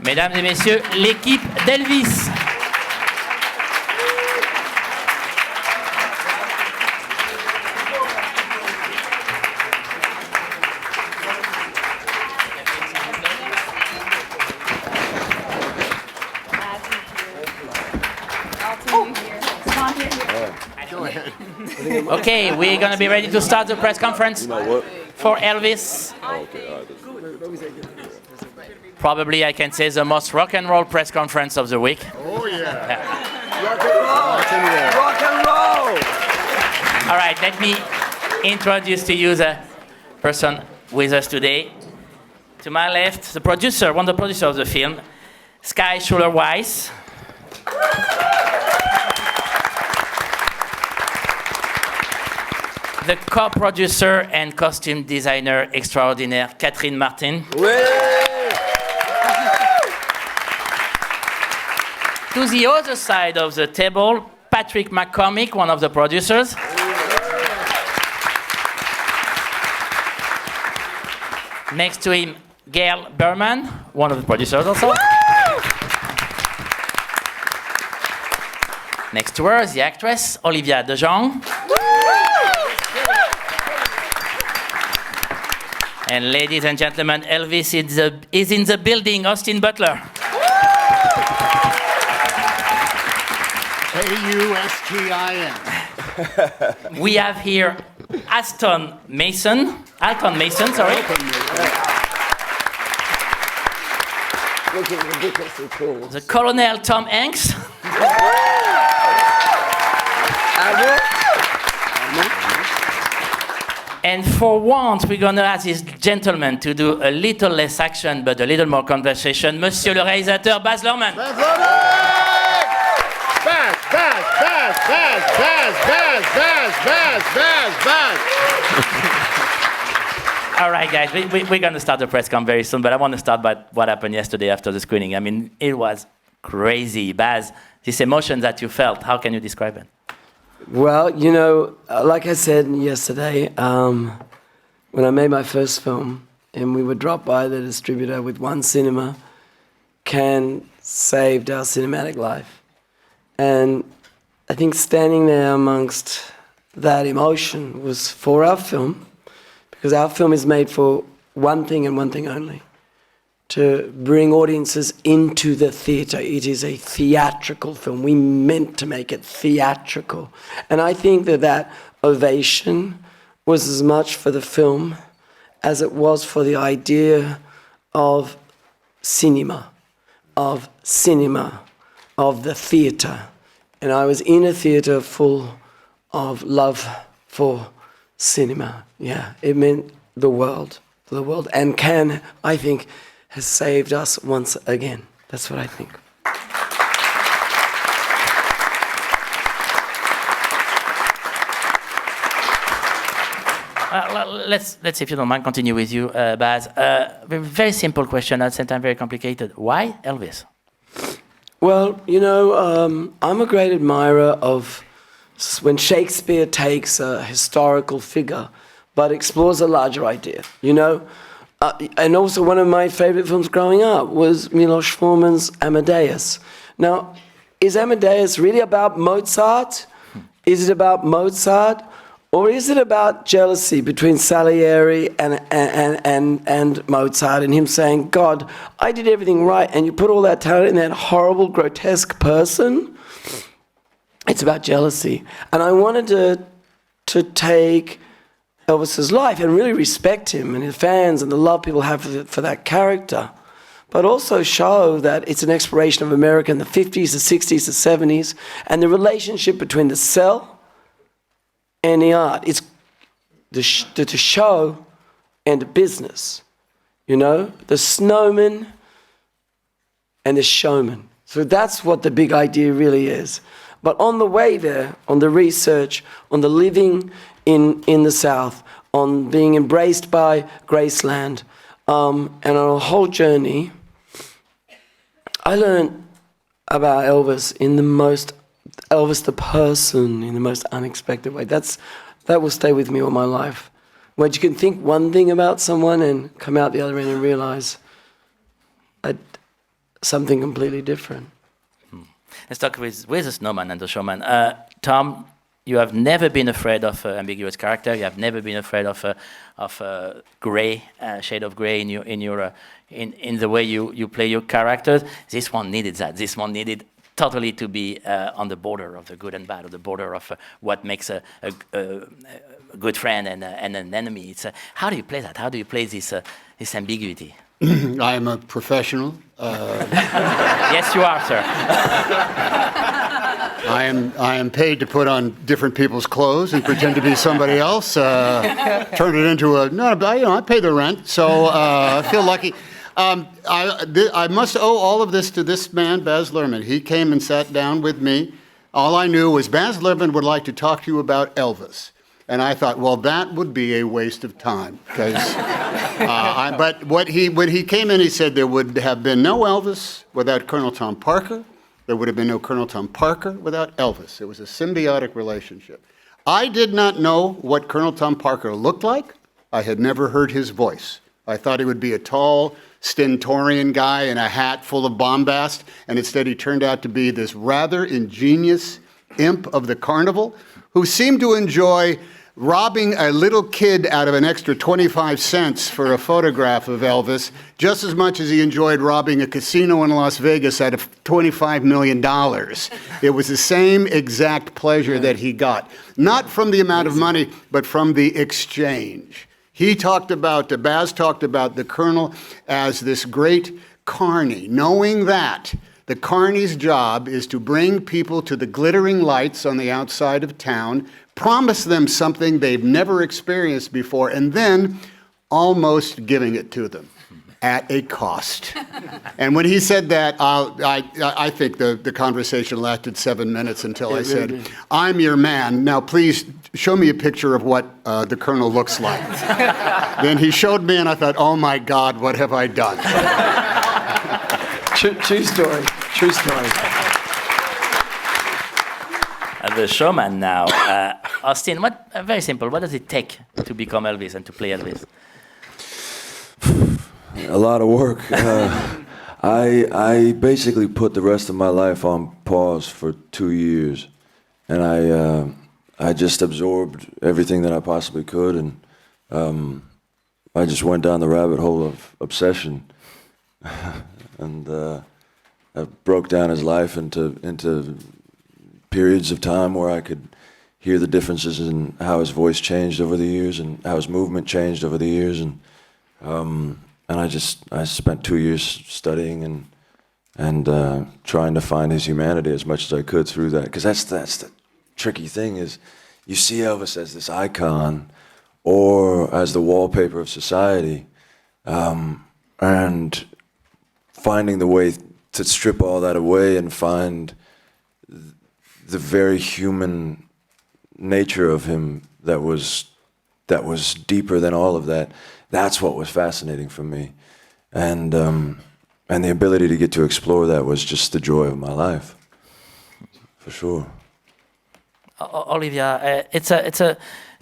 Mesdames et messieurs, l'équipe d'Elvis. Okay, we're going to be ready to start the press conference for Elvis. Probably I can say the most rock and roll press conference of the week. Oh yeah. Rock and roll! Rock and roll! All right, let me introduce to you the person with us today. To my left, the producer, one of the producers of the film, Sky Schuler-Weiss. The co-producer and costume designer extraordinaire, Catherine Martin. To the other side of the table, Patrick McCormick, one of the producers. Next to him, Gail Berman, one of the producers also. Next to her is the actress, Olivia DeJonge. And ladies and gentlemen, Elvis is in the building, Austin Butler. Austin. We have here Alton Mason, sorry. Looking ridiculously cool. The Colonel Tom Hanks. And for once, we're going to ask this gentleman to do a little less action, but a little more conversation. Monsieur le réalisateur, Baz Luhrmann. Baz Luhrmann! All right, guys, we're going to start the press conference very soon, but I want to start by what happened yesterday after the screening. I mean, it was crazy. Baz, this emotion that you felt, how can you describe it? Well, you know, like I said yesterday, when I made my first film and we were dropped by the distributor with one cinema, Cannes saved our cinematic life. And I think standing there amongst that emotion was for our film, because our film is made for one thing and one thing only, to bring audiences into the theatre. It is a theatrical film. We meant to make it theatrical. And I think that ovation was as much for the film as it was for the idea of cinema, of the theatre. And I was in a theatre full of love for cinema. Yeah, it meant the world. And Cannes, I think, has saved us once again. That's what I think. Let's, if you don't mind, continue with you, Baz. Very simple question, at the same time very complicated. Why Elvis? Well, you know, I'm a great admirer of when Shakespeare takes a historical figure but explores a larger idea, you know? And also one of my favorite films growing up was Milos Forman's Amadeus. Now, is Amadeus really about Mozart? Is it about Mozart? Or is it about jealousy between Salieri and Mozart, and him saying, God, I did everything right, and you put all that talent in that horrible, grotesque person? It's about jealousy. And I wanted to take Elvis's life and really respect him and his fans and the love people have for that character, but also show that it's an exploration of America in the 50s, the 60s, the 70s, and the relationship between the cell and the art. It's the show and the business, you know, the snowman and the showman. So that's what the big idea really is. But on the way there, on the research, on the living in the South, on being embraced by Graceland, and on a whole journey, I learned about Elvis the person, in the most unexpected way. That will stay with me all my life. When you can think one thing about someone and come out the other end and realize something completely different. Let's talk with the snowman and the showman. Tom, you have never been afraid of ambiguous character. You have never been afraid of gray, shade of gray in the way you play your characters. This one needed that. This one needed totally to be on the border of the good and bad, or the border of what makes a good friend and an enemy. How do you play that? How do you play this ambiguity? I am a professional. Yes, you are, sir. I am paid to put on different people's clothes and pretend to be somebody else. Turn it into I pay the rent, so I feel lucky. I must owe all of this to this man, Baz Luhrmann. He came and sat down with me. All I knew was Baz Luhrmann would like to talk to you about Elvis. And I thought, well, that would be a waste of time. But when he came in, he said there would have been no Elvis without Colonel Tom Parker. There would have been no Colonel Tom Parker without Elvis. It was a symbiotic relationship. I did not know what Colonel Tom Parker looked like. I had never heard his voice. I thought he would be a tall, stentorian guy in a hat full of bombast, and instead he turned out to be this rather ingenious imp of the carnival who seemed to enjoy robbing a little kid out of an extra 25 cents for a photograph of Elvis just as much as he enjoyed robbing a casino in Las Vegas out of $25 million. It was the same exact pleasure that he got, not from the amount of money, but from the exchange. Baz talked about the Colonel as this great carny, knowing that the carny's job is to bring people to the glittering lights on the outside of town, promise them something they've never experienced before, and then almost giving it to them at a cost. And when he said that, I think the conversation lasted 7 minutes until I said, I'm your man. Now, please show me a picture of what the Colonel looks like. Then he showed me, and I thought, oh, my God, what have I done? True story. True story. The showman now. Austin, very simple. What does it take to become Elvis and to play Elvis? A lot of work. I basically put the rest of my life on pause for 2 years, and I just absorbed everything that I possibly could, and I just went down the rabbit hole of obsession, and I broke down his life into periods of time where I could hear the differences in how his voice changed over the years and how his movement changed over the years, and I spent 2 years studying and trying to find his humanity as much as I could through that, because that's the tricky thing is you see Elvis as this icon or as the wallpaper of society, and finding the way to strip all that away and find the very human nature of him that was deeper than all of that. That's what was fascinating for me, and the ability to get to explore that was just the joy of my life, for sure. Olivia, it's a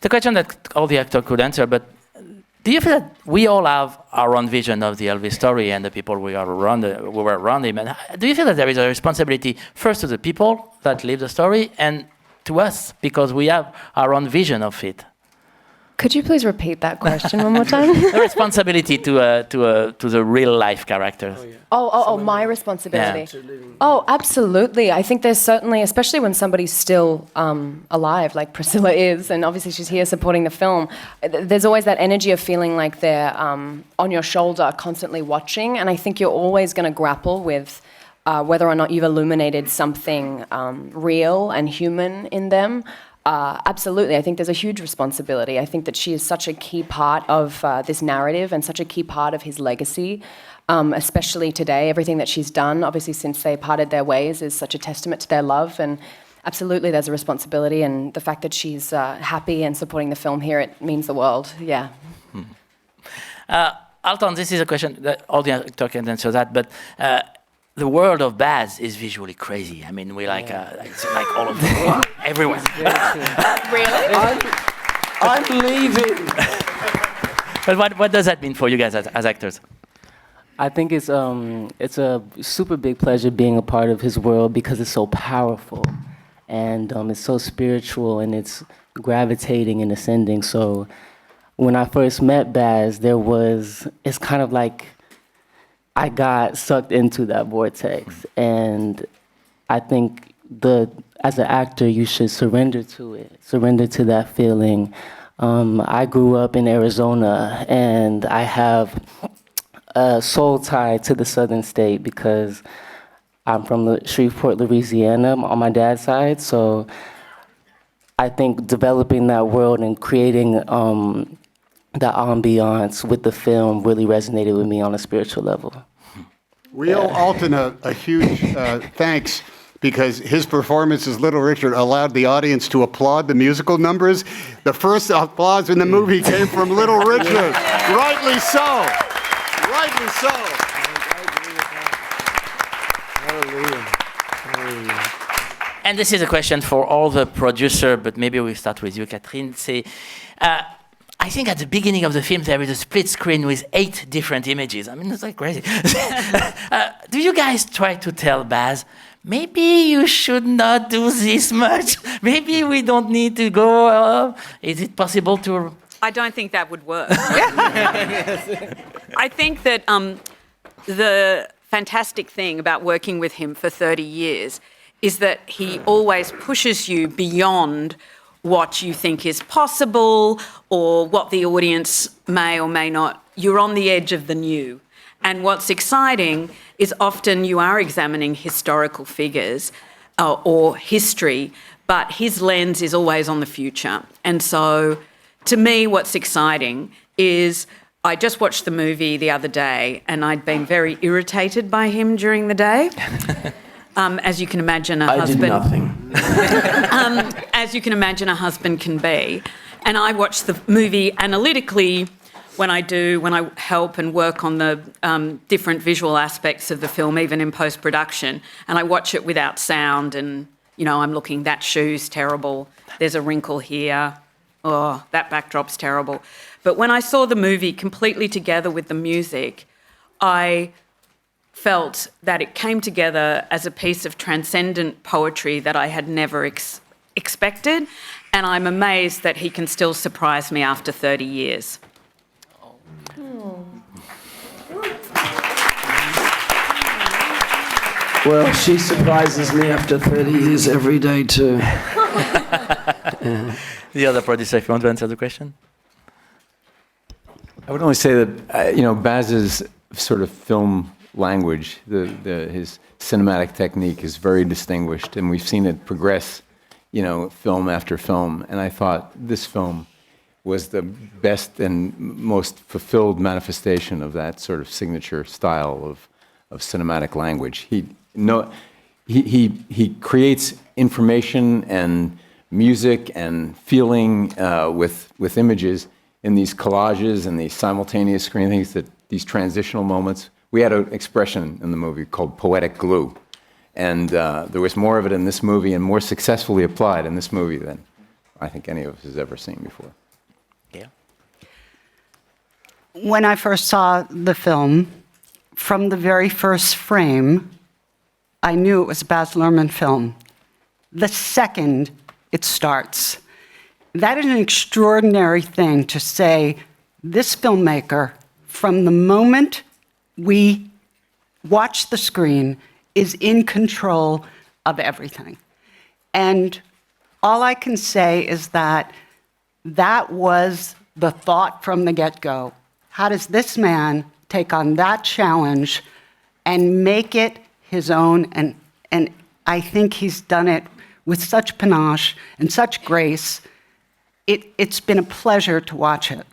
question that all the actors could answer, but do you feel that we all have our own vision of the Elvis story and the people who were around him? And do you feel that there is a responsibility first to the people that live the story and to us because we have our own vision of it? Could you please repeat that question one more time? The responsibility to the real life characters. My responsibility. Yeah. Oh, absolutely. I think there's certainly, especially when somebody's still alive, like Priscilla is, and obviously she's here supporting the film, there's always that energy of feeling like they're on your shoulder, constantly watching, and I think you're always going to grapple with whether or not you've illuminated something real and human in them. Absolutely. I think there's a huge responsibility. I think that she is such a key part of this narrative and such a key part of his legacy, especially today. Everything that she's done, obviously, since they parted their ways is such a testament to their love. And absolutely, there's a responsibility. And the fact that she's happy and supporting the film here, it means the world. Yeah. Alton, this is a question that all the actors can answer that, but the world of Baz is visually crazy. I mean, it's like all of them everywhere. Really? I'm leaving. But what does that mean for you guys as actors? I think it's a super big pleasure being a part of his world because it's so powerful, and it's so spiritual, and it's gravitating and ascending. So when I first met Baz, it's kind of like I got sucked into that vortex, and I think as an actor, you should surrender to it, surrender to that feeling. I grew up in Arizona, and I have a soul tie to the southern state because I'm from Shreveport, Louisiana, on my dad's side. So I think developing that world and creating the ambiance with the film really resonated with me on a spiritual level. We owe Alton a huge thanks because his performance as Little Richard allowed the audience to applaud the musical numbers. The first applause in the movie came from Little Richard. Rightly so. Rightly so. And this is a question for all the producer, but maybe we'll start with you, Catherine. I think at the beginning of the film there is a split screen with 8 different images. I mean, it's like crazy. Do you guys try to tell Baz, maybe you should not do this much? Maybe we don't need to go. Is it possible to? I don't think that would work. I think that the fantastic thing about working with him for 30 years is that he always pushes you beyond what you think is possible or what the audience may or may not. You're on the edge of the new. And what's exciting is often you are examining historical figures or history, but his lens is always on the future. And so to me, what's exciting is I just watched the movie the other day and I'd been very irritated by him during the day. As you can imagine, I did nothing. As you can imagine, a husband can be. And I watch the movie analytically when I help and work on the different visual aspects of the film, even in post-production. And I watch it without sound and, I'm looking, that shoe's terrible. There's a wrinkle here. Oh, that backdrop's terrible. But when I saw the movie completely together with the music, I felt that it came together as a piece of transcendent poetry that I had never expected, and I'm amazed that he can still surprise me after 30 years. Well, she surprises me after 30 years every day too. The other producer, if you want to answer the question. I would only say that, Baz's sort of film language, his cinematic technique is very distinguished, and we've seen it progress, film after film. And I thought this film was the best and most fulfilled manifestation of that sort of signature style of cinematic language. He creates information and music and feeling with images in these collages and these simultaneous screenings, these transitional moments. We had an expression in the movie called poetic glue. And there was more of it in this movie and more successfully applied in this movie than I think any of us has ever seen before. Yeah. When I first saw the film, from the very first frame, I knew it was a Baz Luhrmann film. The second it starts. That is an extraordinary thing to say, this filmmaker, from the moment we watch the screen, is in control of everything. And all I can say is that was the thought from the get-go. How does this man take on that challenge and make it his own? And I think he's done it with such panache and such grace. It's been a pleasure to watch it.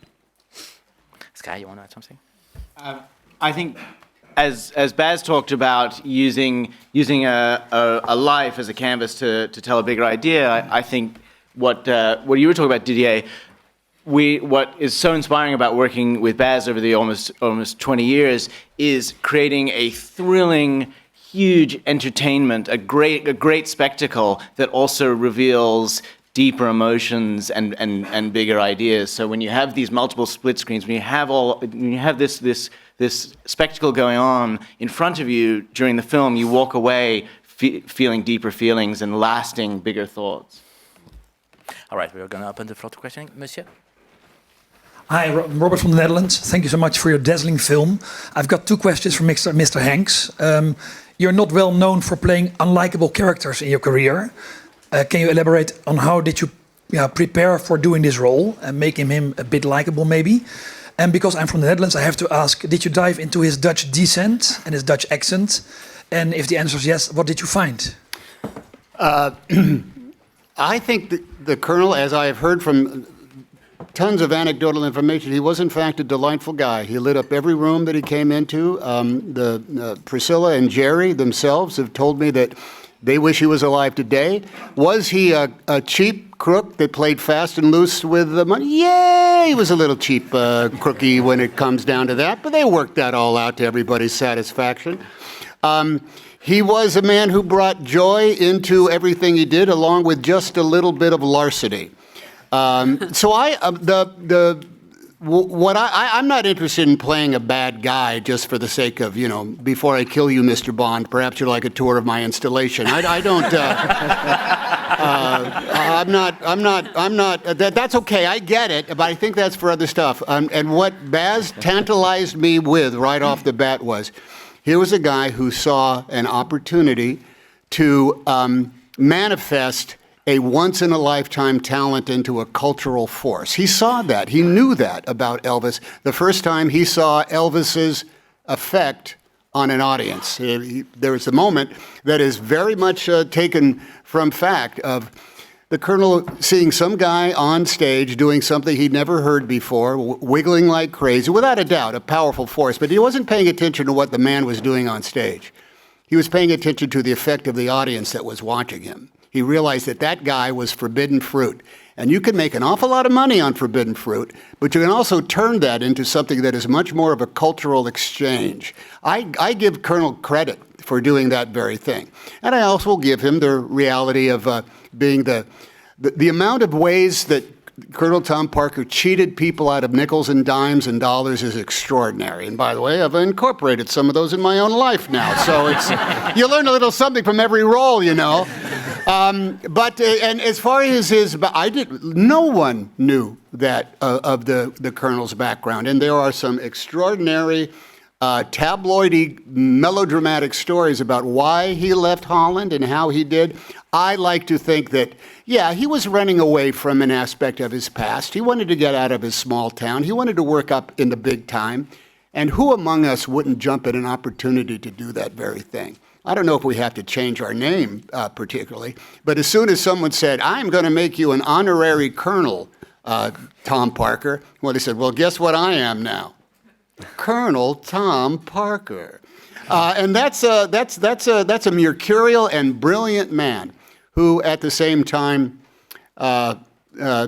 Sky, you want to add something? I think, as Baz talked about using a life as a canvas to tell a bigger idea, I think what you were talking about, Didier, what is so inspiring about working with Baz over the almost 20 years is creating a thrilling, huge entertainment, a great spectacle that also reveals deeper emotions and bigger ideas. So when you have these multiple split screens, when you have this spectacle going on in front of you during the film, you walk away feeling deeper feelings and lasting bigger thoughts. All right, we're going to open the floor to questioning. Monsieur? Hi, Robert from the Netherlands. Thank you so much for your dazzling film. I've got two questions for Mr. Hanks. You're not well known for playing unlikable characters in your career. Can you elaborate on how did you prepare for doing this role and making him a bit likable maybe? And because I'm from the Netherlands, I have to ask, did you dive into his Dutch descent and his Dutch accent? And if the answer is yes, what did you find? I think the Colonel, as I have heard from tons of anecdotal information, he was in fact a delightful guy. He lit up every room that he came into. Priscilla and Jerry themselves have told me that they wish he was alive today. Was he a cheap crook that played fast and loose with the money? Yeah, he was a little cheap crooky when it comes down to that, but they worked that all out to everybody's satisfaction. He was a man who brought joy into everything he did, along with just a little bit of larceny. So I'm not interested in playing a bad guy just for the sake of, before I kill you, Mr. Bond, perhaps you'd like a tour of my installation. I don't. I'm not. That's okay. I get it, but I think that's for other stuff. And what Baz tantalized me with right off the bat was, here was a guy who saw an opportunity to manifest a once-in-a-lifetime talent into a cultural force. He saw that. He knew that about Elvis the first time he saw Elvis's effect on an audience. There was a moment that is very much taken from fact of the Colonel seeing some guy on stage doing something he'd never heard before, wiggling like crazy, without a doubt, a powerful force, but he wasn't paying attention to what the man was doing on stage. He was paying attention to the effect of the audience that was watching him. He realized that that guy was forbidden fruit. And you can make an awful lot of money on forbidden fruit, but you can also turn that into something that is much more of a cultural exchange. I give Colonel credit for doing that very thing. And I also give him the reality of being the amount of ways that Colonel Tom Parker cheated people out of nickels and dimes and dollars is extraordinary. And by the way, I've incorporated some of those in my own life now. So you learn a little something from every role, But as far as no one knew that of the Colonel's background. And there are some extraordinary tabloidy, melodramatic stories about why he left Holland and how he did. I like to think that, he was running away from an aspect of his past. He wanted to get out of his small town. He wanted to work up in the big time. And who among us wouldn't jump at an opportunity to do that very thing? I don't know if we have to change our name particularly, but as soon as someone said, I'm going to make you an honorary colonel, Tom Parker, well, he said, well, guess what I am now? Colonel Tom Parker. And that's a mercurial and brilliant man who, at the same time,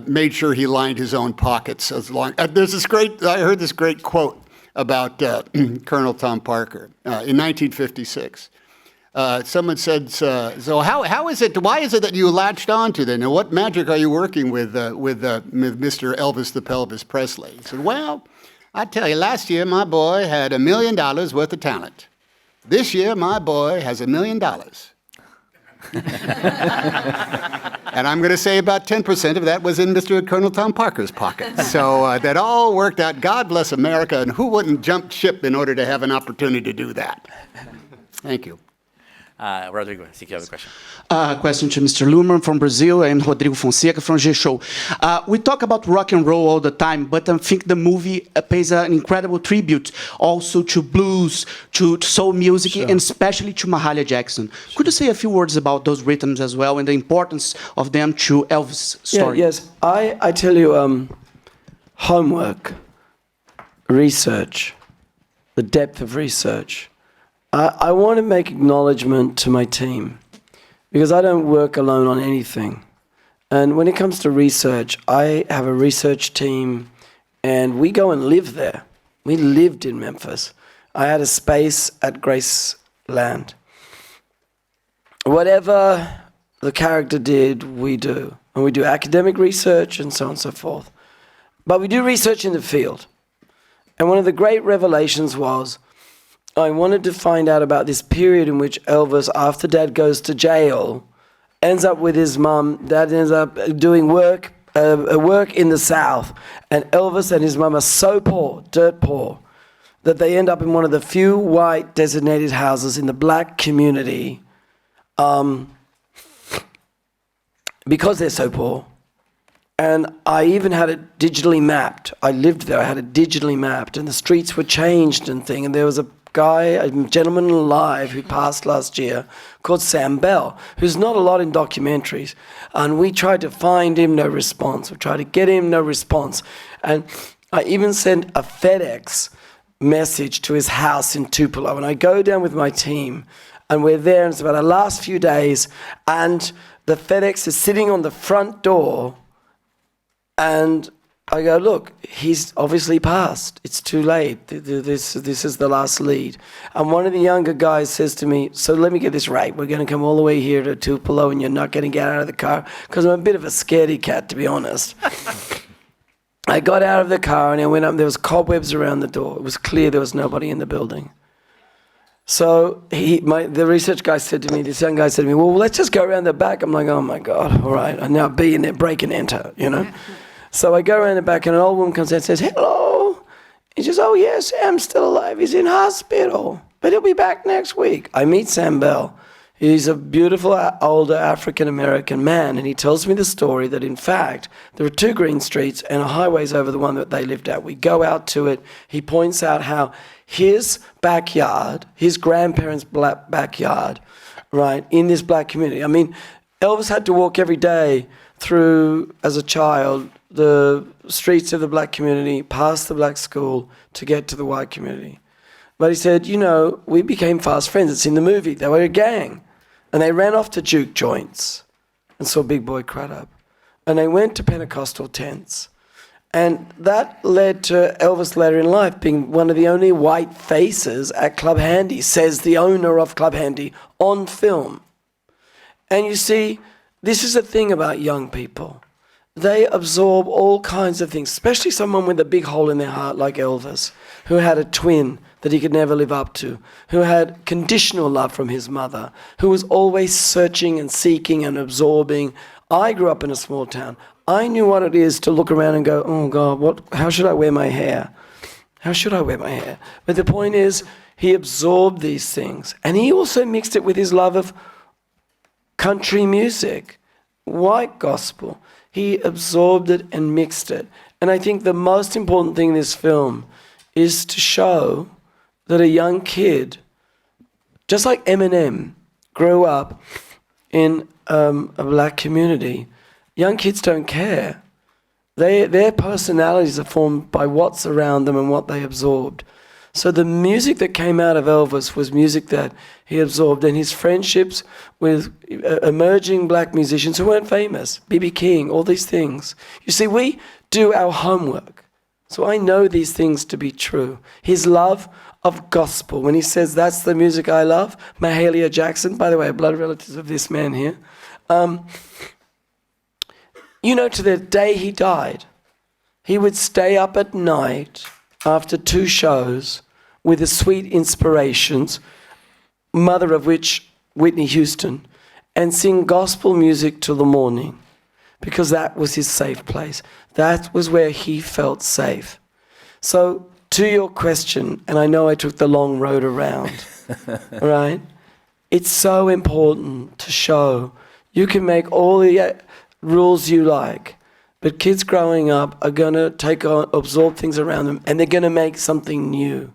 made sure he lined his own pockets. I heard this great quote about Colonel Tom Parker in 1956. Someone said, so how is it, why is it that you latched on to them? And what magic are you working with Mr. Elvis the Pelvis Presley? He said, well, I tell you, last year my boy had $1 million worth of talent. This year my boy has $1 million. And I'm going to say about 10% of that was in Mr. Colonel Tom Parker's pocket. So that all worked out. God bless America, and who wouldn't jump ship in order to have an opportunity to do that? Thank you. Rodrigo, I think you have a question. Question to Mr. Luhrmann from Brazil and Rodrigo Fonseca from G-Show. We talk about rock and roll all the time, but I think the movie pays an incredible tribute also to blues, to soul music, and especially to Mahalia Jackson. Could you say a few words about those rhythms as well and the importance of them to Elvis' story? Yes, I tell you, homework, research, the depth of research. I want to make acknowledgement to my team because I don't work alone on anything. And when it comes to research, I have a research team and we go and live there. We lived in Memphis. I had a space at Graceland. Whatever the character did, we do. and we do academic research and so on and so forth. But we do research in the field. And one of the great revelations was I wanted to find out about this period in which Elvis, after Dad goes to jail, ends up with his mum. Dad ends up doing work in the South. And Elvis and his mum are so poor, dirt poor, that they end up in one of the few white designated houses in the black community because they're so poor. And I even had it digitally mapped. I lived there, I had it digitally mapped, and the streets were changed and thing. And there was a gentleman alive who passed last year called Sam Bell, who's not a lot in documentaries. And we tried to find him, no response. We tried to get him, no response. And I even sent a FedEx message to his house in Tupelo. And I go down with my team, and we're there, and it's about the last few days, and the FedEx is sitting on the front door. And I go, look, he's obviously passed. It's too late. This is the last lead. And one of the younger guys says to me, so let me get this right. We're going to come all the way here to Tupelo and you're not going to get out of the car? Because I'm a bit of a scaredy cat, to be honest. I got out of the car and I went up. There was cobwebs around the door. It was clear there was nobody in the building. So the research guy said to me, this young guy said to me, well, let's just go around the back. I'm like, oh, my God, all right. And now be in there, break and enter, you know. So I go around the back and an old woman comes in and says, hello. He says, oh, yes, Sam's still alive. He's in hospital, but he'll be back next week. I meet Sam Bell. He's a beautiful, older African-American man, and he tells me the story that, in fact, there are 2 green streets and a highway's over the one that they lived at. We go out to it. He points out how his backyard, his grandparents' backyard, right, in this black community. I mean, Elvis had to walk every day through, as a child, the streets of the black community, past the black school to get to the white community. But he said, you know, we became fast friends. It's in the movie. They were a gang. And they ran off to juke joints and saw Big Boy Crudup. And they went to Pentecostal tents. And that led to Elvis later in life being one of the only white faces at Club Handy, says the owner of Club Handy, on film. And you see, this is the thing about young people. They absorb all kinds of things, especially someone with a big hole in their heart like Elvis, who had a twin that he could never live up to, who had conditional love from his mother, who was always searching and seeking and absorbing. I grew up in a small town. I knew what it is to look around and go, oh God, how should I wear my hair? How should I wear my hair? But the point is, he absorbed these things. And he also mixed it with his love of country music, white gospel. He absorbed it and mixed it. And I think the most important thing in this film is to show that a young kid, just like Eminem, grew up in a black community. Young kids don't care. Their personalities are formed by what's around them and what they absorbed. So the music that came out of Elvis was music that he absorbed, and his friendships with emerging black musicians who weren't famous, B.B. King, all these things. You see, we do our homework. So I know these things to be true. His love of gospel, when he says, that's the music I love, Mahalia Jackson, by the way, a blood relative of this man here, you know, to the day he died, he would stay up at night after 2 shows with the Sweet Inspirations, mother of which, Whitney Houston, and sing gospel music till the morning, because that was his safe place. That was where he felt safe. So to your question, and I know I took the long road around, right? It's so important to show you can make all the rules you like, but kids growing up are going to absorb things around them, and they're going to make something new.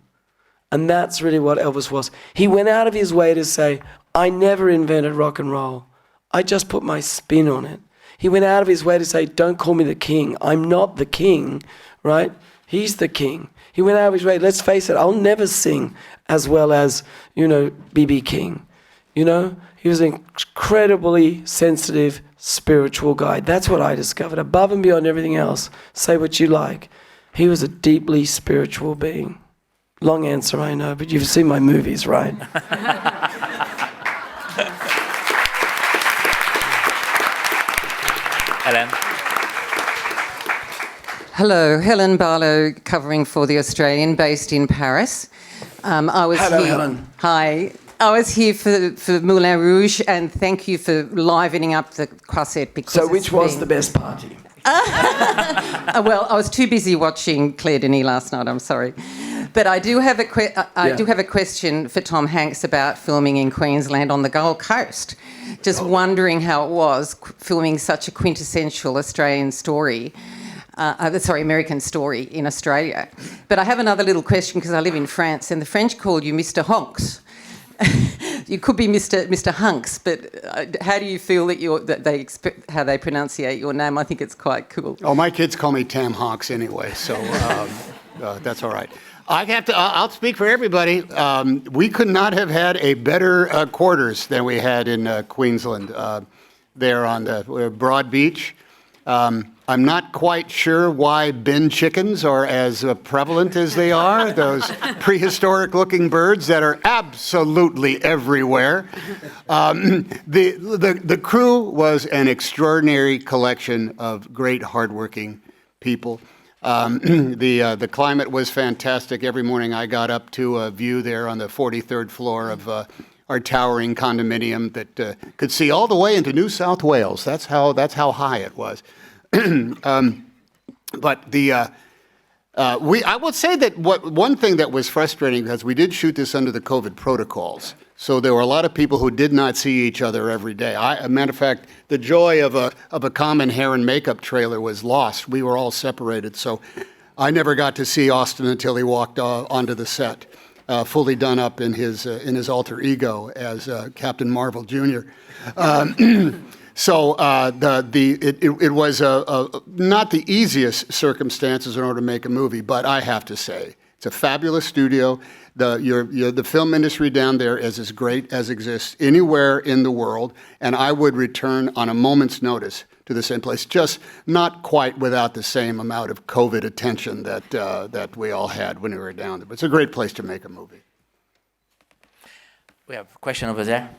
And that's really what Elvis was. He went out of his way to say, I never invented rock and roll. I just put my spin on it. He went out of his way to say, don't call me the king. I'm not the king, right? He's the king. He went out of his way. Let's face it, I'll never sing as well as, you know, B.B. King. You know, he was an incredibly sensitive, spiritual guy. That's what I discovered. Above and beyond everything else, say what you like, he was a deeply spiritual being. Long answer, I know, but you've seen my movies, right? Helen. Hello, Helen Barlow, covering for The Australian, based in Paris. I was Hello, here. Helen. Hi. I was here for Moulin Rouge, and thank you for livening up the Croisette. Because So which was the best party? well, I was too busy watching Claire Denis last night. I'm sorry, but I do have a question for Tom Hanks about filming in Queensland on the Gold Coast. Just wondering how it was filming such a quintessential Australian story. American story in Australia. But I have another little question because I live in France, and the French call you Mr. Honks. You could be Mr. Hunks, but how do you feel how they pronunciate your name? I think it's quite cool. Oh, my kids call me Tam Honks anyway, so that's all right. I'll speak for everybody. We could not have had a better quarters than we had in Queensland, there on the Broad Beach. I'm not quite sure why bin chickens are as prevalent as they are, those prehistoric-looking birds that are absolutely everywhere. The crew was an extraordinary collection of great, hardworking people. The climate was fantastic. Every morning I got up to a view there on the 43rd floor of our towering condominium that could see all the way into New South Wales. That's how high it was. But I will say that one thing that was frustrating, because we did shoot this under the COVID protocols, so there were a lot of people who did not see each other every day. As a matter of fact, the joy of a common hair and makeup trailer was lost. We were all separated, so I never got to see Austin until he walked onto the set, fully done up in his alter ego as Captain Marvel Jr. So it was not the easiest circumstances in order to make a movie, but I have to say, it's a fabulous studio. The film industry down there is as great as exists anywhere in the world, and I would return on a moment's notice to the same place, just not quite without the same amount of COVID attention that we all had when we were down there. But it's a great place to make a movie. We have a question over there.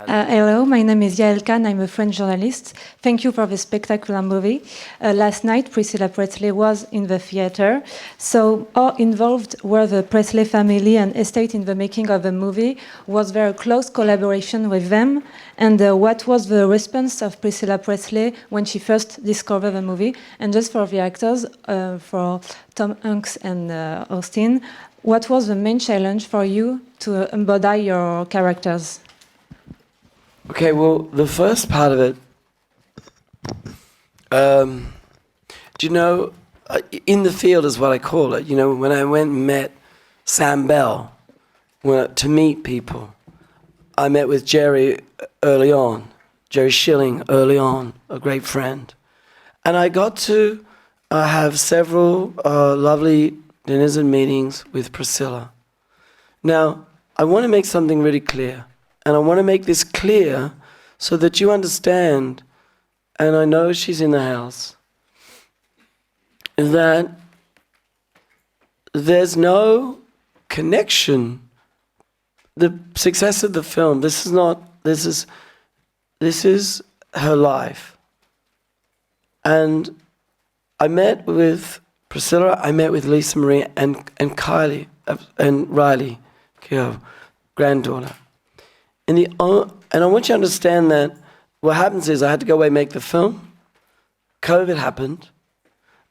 Hello, my name is Yael Khan. I'm a French journalist. Thank you for the spectacular movie. Last night, Priscilla Presley was in the theater. So, how involved were the Presley family and estate in the making of the movie? Was there a close collaboration with them? And what was the response of Priscilla Presley when she first discovered the movie? And just for the actors, for Tom Hanks and Austin, what was the main challenge for you to embody your characters? Okay, well, the first part of it, do you know, in the field is what I call it. You know, when I went and met Sam Bell to meet people, I met with Jerry early on, Jerry Schilling early on, a great friend. And I got to have several lovely dinners and meetings with Priscilla. Now, I want to make something really clear, and I want to make this clear so that you understand, and I know she's in the house, that there's no connection. The success of the film, this is her life. And I met with Priscilla, I met with Lisa Marie and Kylie and Riley, granddaughter. And I want you to understand that what happens is I had to go away and make the film. COVID happened.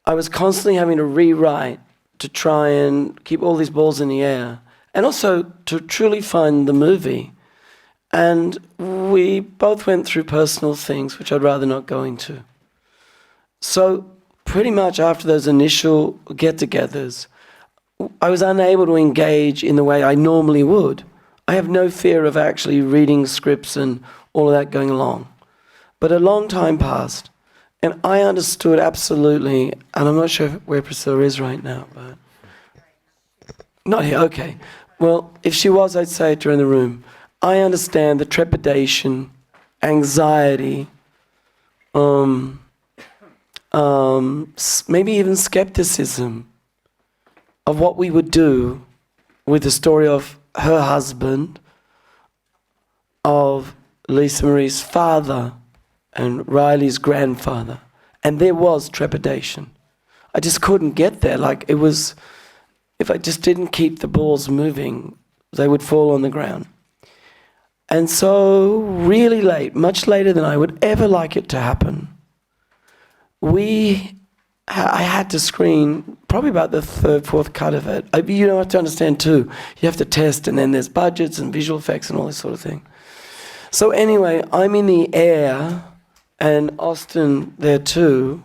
I was constantly having to rewrite to try and keep all these balls in the air, and also to truly find the movie. And we both went through personal things, which I'd rather not go into. So pretty much after those initial get-togethers, I was unable to engage in the way I normally would. I have no fear of actually reading scripts and all of that going along. But a long time passed, and I understood absolutely, and I'm not sure where Priscilla is right now, but... Not here, okay. Well, if she was, I'd say it to her in the room. I understand the trepidation, anxiety, maybe even skepticism of what we would do with the story of her husband, of Lisa Marie's father, and Riley's grandfather. And there was trepidation. I just couldn't get there. Like, it was, if I just didn't keep the balls moving, they would fall on the ground. And so, really late, much later than I would ever like it to happen, I had to screen probably about the third, fourth cut of it. You have to understand too, you have to test, and then there's budgets and visual effects and all this sort of thing. So anyway, I'm in the air, and Austin there too,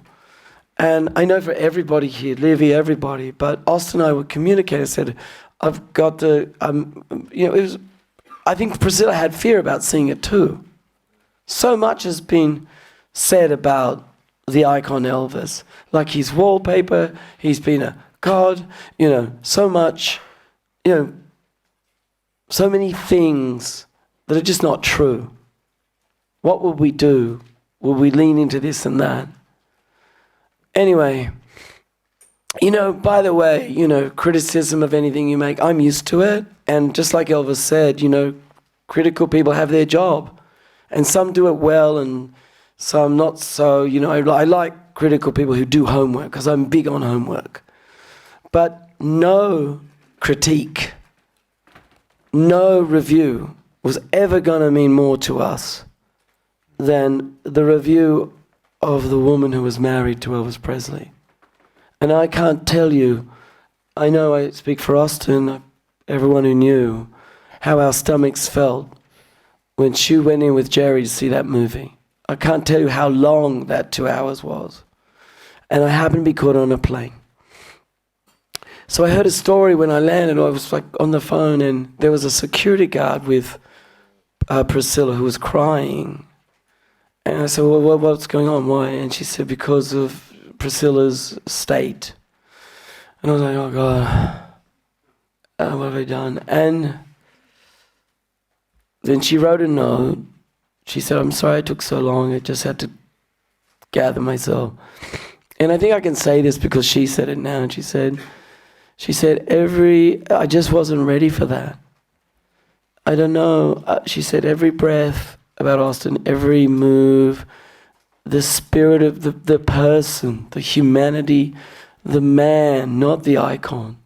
and I know for everybody here, Livy, everybody, but Austin and I would communicate. I said, I've got to, it was, I think Priscilla had fear about seeing it too. So much has been said about the icon Elvis, like his wallpaper, he's been a god, so much, so many things that are just not true. What would we do? Would we lean into this and that? Anyway, by the way, criticism of anything you make, I'm used to it. And just like Elvis said, critical people have their job. And some do it well and some not so. I like critical people who do homework because I'm big on homework. But no critique, no review was ever going to mean more to us than the review of the woman who was married to Elvis Presley. And I can't tell you, I know I speak for Austin, everyone who knew, how our stomachs felt when she went in with Jerry to see that movie. I can't tell you how long that 2 hours was. And I happened to be caught on a plane. So I heard a story when I landed. I was like on the phone, and there was a security guard with Priscilla who was crying. And I said, well, what's going on? Why? And she said, because of Priscilla's state. And I was like, oh God, what have I done? And then she wrote a note. She said, I'm sorry it took so long. I just had to gather myself. And I think I can say this because she said it now. And she said, I just wasn't ready for that. I don't know. She said, every breath about Austin, every move, the spirit of the person, the humanity, the man, not the icon,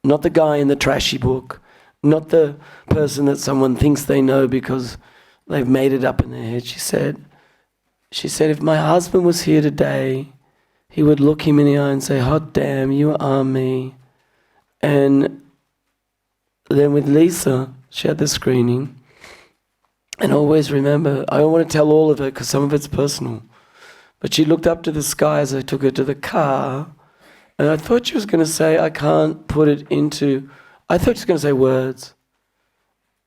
not the guy in the trashy book, not the person that someone thinks they know because they've made it up in their head. She said, if my husband was here today, he would look him in the eye and say, hot damn, you are me. And then with Lisa, she had the screening. And always remember, I don't want to tell all of it because some of it's personal, but she looked up to the sky as I took her to the car, and I thought she was going to say, I can't put it into, I thought she was going to say words,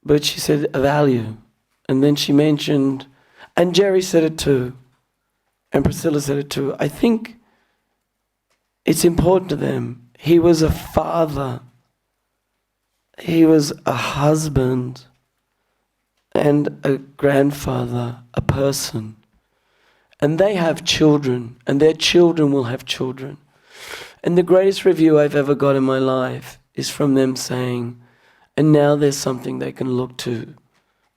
but she said a value. And then she mentioned, and Jerry said it too, and Priscilla said it too, I think it's important to them. He was a father. He was a husband and a grandfather, a person. And they have children, and their children will have children. And the greatest review I've ever got in my life is from them saying, and now there's something they can look to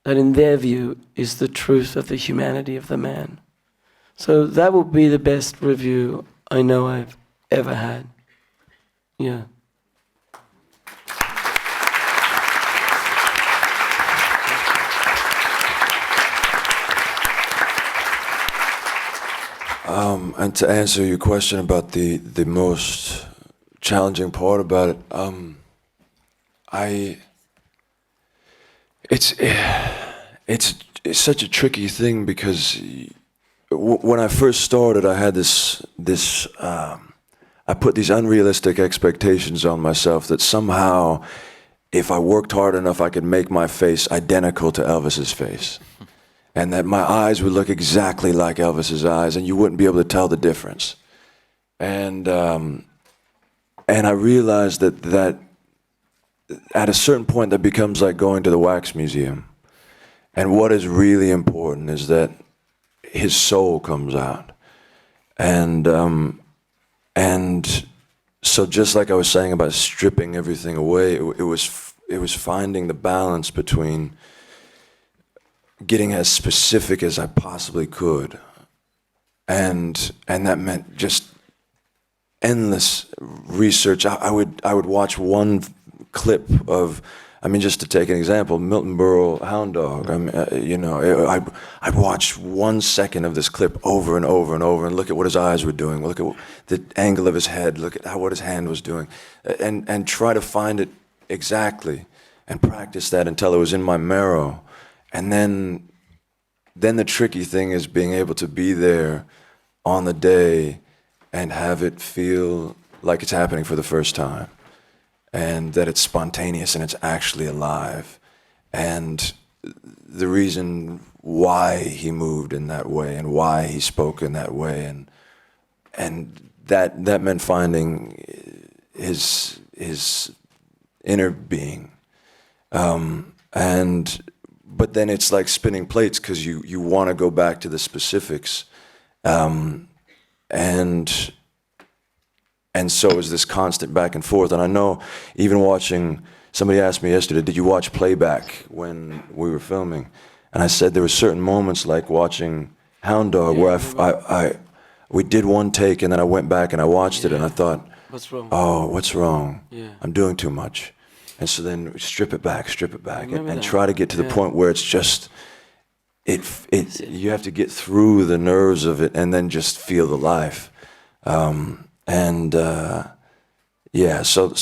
that in their view is the truth of the humanity of the man. So that will be the best review I know I've ever had. Yeah. And to answer your question about the most challenging part about it, it's such a tricky thing because when I first started, I had I put these unrealistic expectations on myself that somehow, if I worked hard enough, I could make my face identical to Elvis's face. And that my eyes would look exactly like Elvis's eyes, and you wouldn't be able to tell the difference. And I realized that at a certain point, that becomes like going to the wax museum. And what is really important is that his soul comes out. And so just like I was saying about stripping everything away, it was finding the balance between getting as specific as I possibly could and that meant just endless research. I would watch one clip of, I mean, just to take an example, Milton Berle, Hound Dog. I mean, I'd watch 1 second of this clip over and over and over, and look at what his eyes were doing, look at the angle of his head, look at what his hand was doing, and try to find it exactly, and practice that until it was in my marrow. And then the tricky thing is being able to be there on the day and have it feel like it's happening for the first time, and that it's spontaneous and it's actually alive. And the reason why he moved in that way and why he spoke in that way, and that meant finding his inner being. But then it's like spinning plates, because you want to go back to the specifics. And so is this constant back and forth. And I know, even watching, somebody asked me yesterday, did you watch playback when we were filming? And I said there were certain moments, like watching Hound Dog, where we did one take, and then I went back and I watched it, and I thought, what's wrong? Oh, what's wrong? Yeah. I'm doing too much. And so then strip it back, and try to get to the point where it's just, you have to get through the nerves of it and then just feel the life. So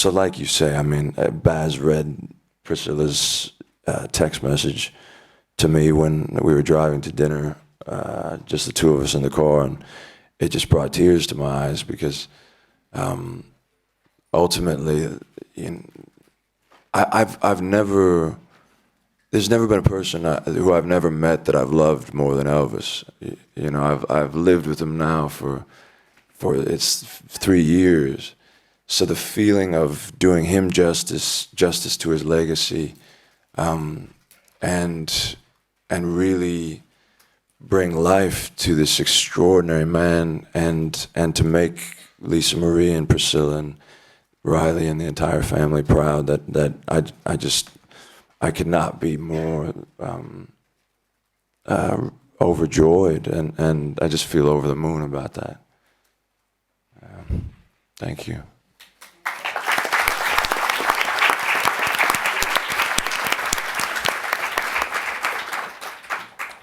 like you say, I mean, Baz read Priscilla's text message to me when we were driving to dinner, just the two of us in the car, and it just brought tears to my eyes, because ultimately, there's never been a person who I've never met that I've loved more than Elvis. You know, I've lived with him now for it's 3 years. So the feeling of doing him justice to his legacy, and really bring life to this extraordinary man, and to make Lisa Marie and Priscilla and Riley and the entire family proud, that I could not be more overjoyed, and I just feel over the moon about that. Thank you.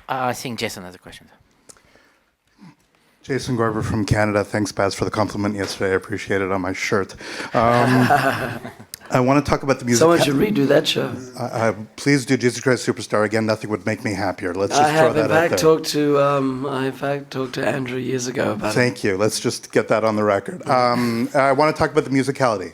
I think Jason has a question. Jason Garber from Canada. Thanks, Baz, for the compliment yesterday. I appreciate it on my shirt. I want to talk about the music. Someone should redo that show. Please do Jesus Christ Superstar again. Nothing would make me happier. Let's just I throw have that in out fact there. I in fact talked to Andrew years ago about it. Thank you. Let's just get that on the record. I want to talk about the musicality.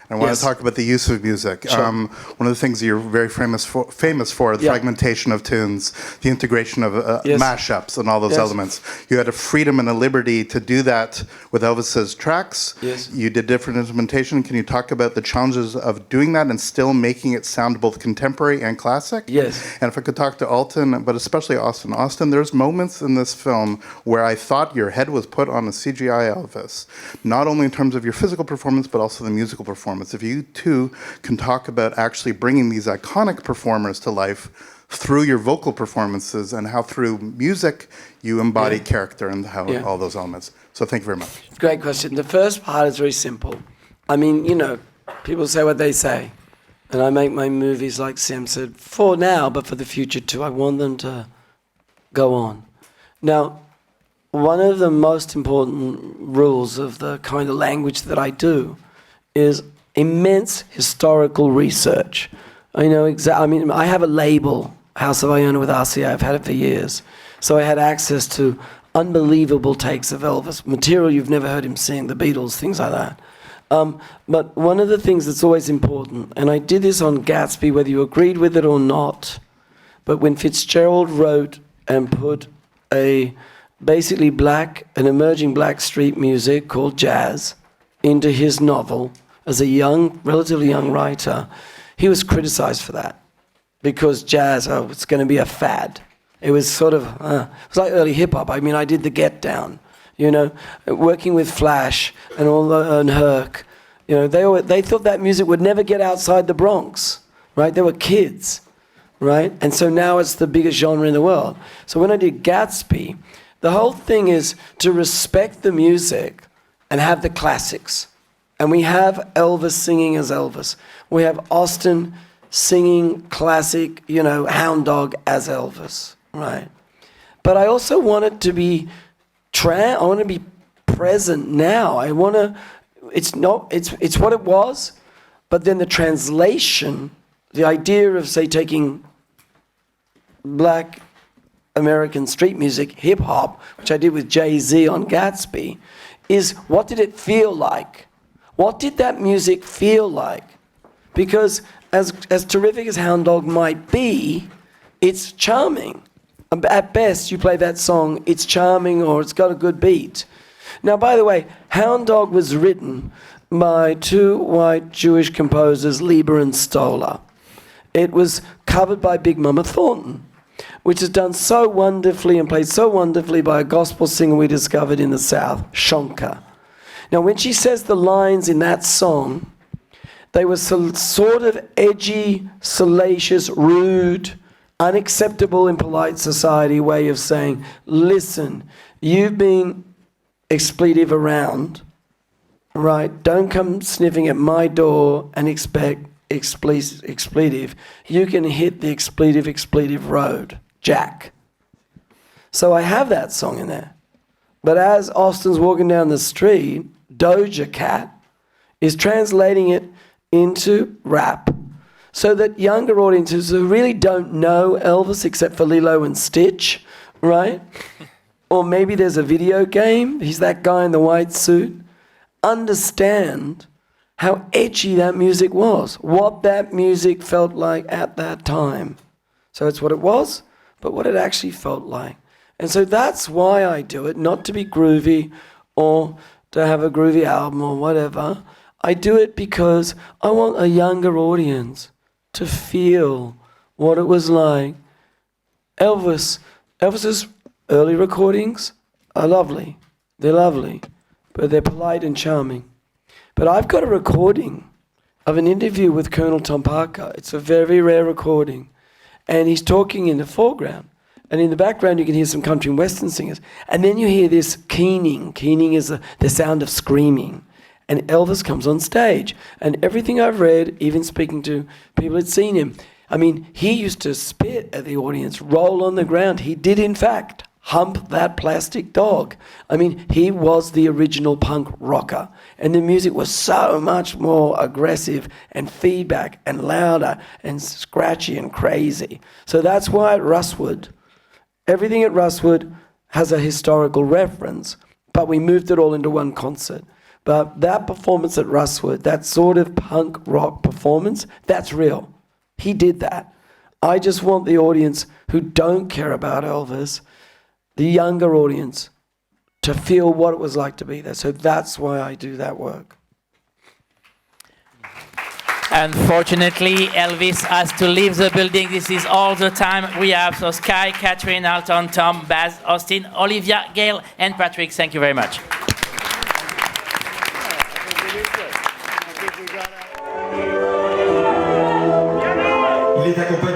I want to talk about the use of music. Sure. One of the things you're very famous for, the fragmentation of tunes, the integration of mashups and all those elements. You had a freedom and a liberty to do that with Elvis's tracks. Yes. You did different instrumentation. Can you talk about the challenges of doing that and still making it sound both contemporary and classic? Yes. And if I could talk to Alton, but especially Austin. Austin, there's moments in this film where I thought your head was put on a CGI Elvis, not only in terms of your physical performance, but also the musical performance. If you two can talk about actually bringing these iconic performers to life through your vocal performances, and how through music you embody character and how all those elements. So thank you very much. Great question. The first part is very simple. I mean, you know, people say what they say. And I make my movies, like Sam said, for now, but for the future too. I want them to go on. Now, one of the most important rules of the kind of language that I do is immense historical research. I know I mean, I have a label, House of Iona with RCA. I've had it for years. So I had access to unbelievable takes of Elvis, material you've never heard him sing, the Beatles, things like that. But one of the things that's always important, and I did this on Gatsby, whether you agreed with it or not, but when Fitzgerald wrote and put basically an emerging black street music called jazz into his novel, as a relatively young writer, he was criticized for that, because jazz, it's going to be a fad. It was sort of, it was like early hip hop. I mean, I did the Get Down, you know, working with Flash and Herc. You know, they thought that music would never get outside the Bronx, right? They were kids, right? And so now it's the biggest genre in the world. So when I did Gatsby, The whole thing is to respect the music and have the classics. And we have Elvis singing as Elvis. We have Austin singing classic, Hound Dog as Elvis, right? But I also want it to be I want to be present now. I want to, it's what it was, but then the translation, the idea of, say, taking black American street music, hip hop, which I did with Jay-Z on Gatsby, is what did it feel like? What did that music feel like? Because as terrific as Hound Dog might be, it's charming. At best, you play that song, it's charming or it's got a good beat. Now, by the way, Hound Dog was written by two white Jewish composers, Lieber and Stoller. It was covered by Big Mama Thornton, which is done so wonderfully and played so wonderfully by a gospel singer we discovered in the South, Shonka. Now, when she says the lines in that song, they were sort of edgy, salacious, rude, unacceptable in polite society way of saying, listen, you've been expletive around, right? Don't come sniffing at my door and expect expletive. You can hit the expletive road, Jack. So I have that song in there. But as Austin's walking down the street, Doja Cat is translating it into rap so that younger audiences who really don't know Elvis except for Lilo and Stitch, right? Or maybe there's a video game, he's that guy in the white suit, understand how edgy that music was, what that music felt like at that time. So it's what it was, but what it actually felt like. And so that's why I do it, not to be groovy or to have a groovy album or whatever. I do it because I want a younger audience to feel what it was like. Elvis's early recordings are lovely. They're lovely, but they're polite and charming. But I've got a recording of an interview with Colonel Tom Parker. It's a very rare recording. And he's talking in the foreground. And in the background, you can hear some country and western singers. And then you hear this keening. Keening is the sound of screaming. And Elvis comes on stage. And everything I've read, even speaking to people who'd seen him, I mean, he used to spit at the audience, roll on the ground. He did, in fact, hump that plastic dog. I mean, he was the original punk rocker. And the music was so much more aggressive and feedback and louder and scratchy and crazy. So that's why at Rustwood, everything at Rustwood has a historical reference, but we moved it all into one concert. But that performance at Rustwood, that sort of punk rock performance, that's real. He did that. I just want the audience who don't care about Elvis, the younger audience, to feel what it was like to be there. So that's why I do that work. Unfortunately, Elvis has to leave the building. This is all the time we have. So Sky, Catherine, Alton, Tom, Baz, Austin, Olivia, Gail, and Patrick, thank you very much. Il est accompagné